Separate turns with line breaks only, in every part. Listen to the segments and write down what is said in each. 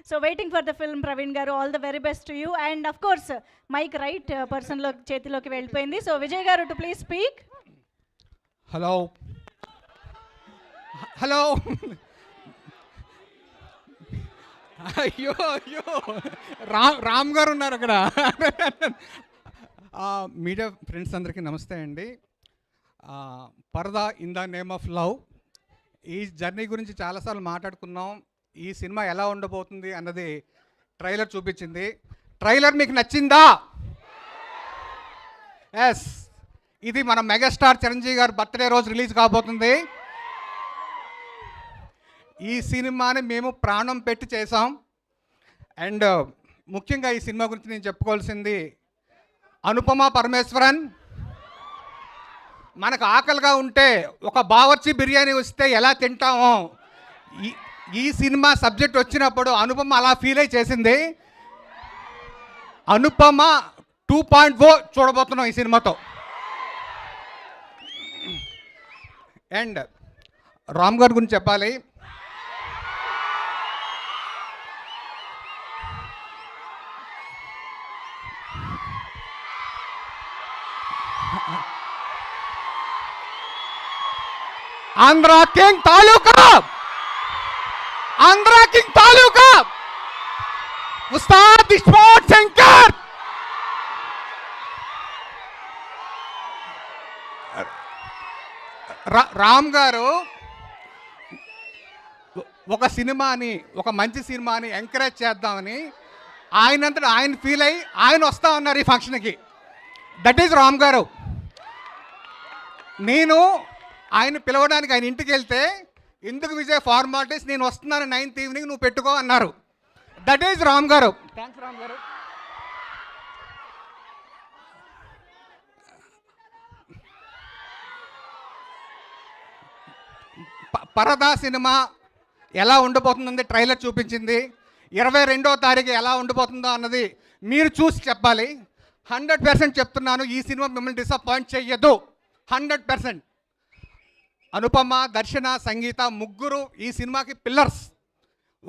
So waiting for the film Praveen గారు, all the very best to you. And of course mike right పర్సన్లో చేతిలోకి వెళ్ళిపోయింది. So Vijay గారు to please speak.
Hello hello అయ్యో అయ్యో రామ్ గారు ఉన్నారు అక్కడ. మీడియా ఫ్రెండ్స్ అందరికీ నమస్తే అండి. పరదా in the name of love, ఈ జర్నీ గురించి చాలాసార్లు మాట్లాడుకున్నాం. ఈ సినిమా ఎలా ఉండబోతుంది అన్నది ట్రైలర్ చూపించింది. ట్రైలర్ మీకు నచ్చిందా? ఎస్, ఇది మన మెగాస్టార్ చిరంజీవి గారు బర్త్డే రోజు రిలీజ్ కాబోతుంది. ఈ సినిమాని మేము ప్రాణం పెట్టి చేసాం. అండ్ ముఖ్యంగా ఈ సినిమా గురించి నేను చెప్పుకోవాల్సింది, అనుపమ పరమేశ్వరన్, మనకు ఆకలిగా ఉంటే ఒక బావర్చి బిర్యానీ వస్తే ఎలా తింటామో, ఈ సినిమా సబ్జెక్ట్ వచ్చినప్పుడు అనుపమ అలా ఫీల్ అయి చేసింది. అనుపమ 2.0 చూడబోతున్నాం ఈ సినిమాతో. అండ్ రామ్ గారి గురించి చెప్పాలి. ఆంధ్రా కింగ్ తాలూకా ఉస్తాద్ ఇస్మార్ట్ శంకర్. రామ్ గారు ఒక సినిమాని, ఒక మంచి సినిమాని ఎంకరేజ్ చేద్దామని ఆయనంతటా ఆయన ఫీల్ అయ్యి ఆయన వస్తా ఉన్నారు ఈ ఫంక్షన్కి. దట్ ఈజ్ రామ్ గారు. నేను ఆయన పిలవడానికి ఆయన ఇంటికి వెళ్తే, ఎందుకు విజయ్ ఫార్మాలిటీస్, నేను వస్తున్నాను 9th ఈవినింగ్, నువ్వు పెట్టుకో అన్నారు. దట్ ఈజ్ రామ్ గారు. థ్యాంక్స్ రామ్ గారు. పరదా సినిమా ఎలా ఉండబోతుందో ట్రైలర్ చూపించింది. 22వ తారీఖు ఎలా ఉండబోతుందో అన్నది మీరు చూసి చెప్పాలి. 100% చెప్తున్నాను, ఈ సినిమా మిమ్మల్ని డిసప్పాయింట్ చెయ్యదు. 100%. అనుపమ, దర్శన, సంగీత ముగ్గురు ఈ సినిమాకి పిల్లర్స్.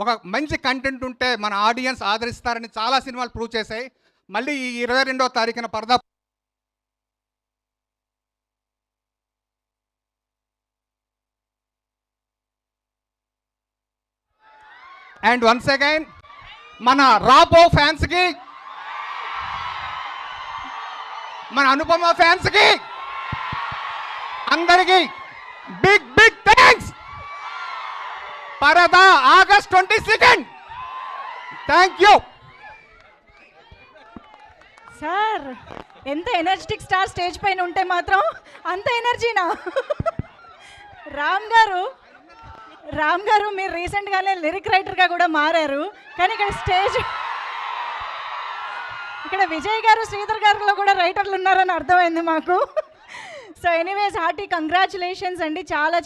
ఒక మంచి కంటెంట్ ఉంటే మన ఆడియన్స్ ఆదరిస్తారని చాలా సినిమాలు ప్రూవ్ చేశాయి. మళ్ళీ ఈ 22వ తారీఖున పరదా. అండ్ వన్స్ అగైన్ మన రాబో ఫ్యాన్స్కి, మన అనుపమ ఫ్యాన్స్కి అందరికీ బిగ్ థ్యాంక్స్. పరదా August 22. Thank you
sir. ఎంత ఎనర్జెటిక్ స్టార్ స్టేజ్ పైన ఉంటే మాత్రం అంత ఎనర్జీనా? రామ్ గారు మీరు రీసెంట్గానే లిరిక్ రైటర్గా కూడా మారారు, కానీ ఇక్కడ విజయ్ గారు, శ్రీధర్ గారిలో కూడా రైటర్లు ఉన్నారని అర్థమైంది మాకు. సో ఎనీవేస్, హార్టీ కంగ్రాచులేషన్స్ అండి. చాలా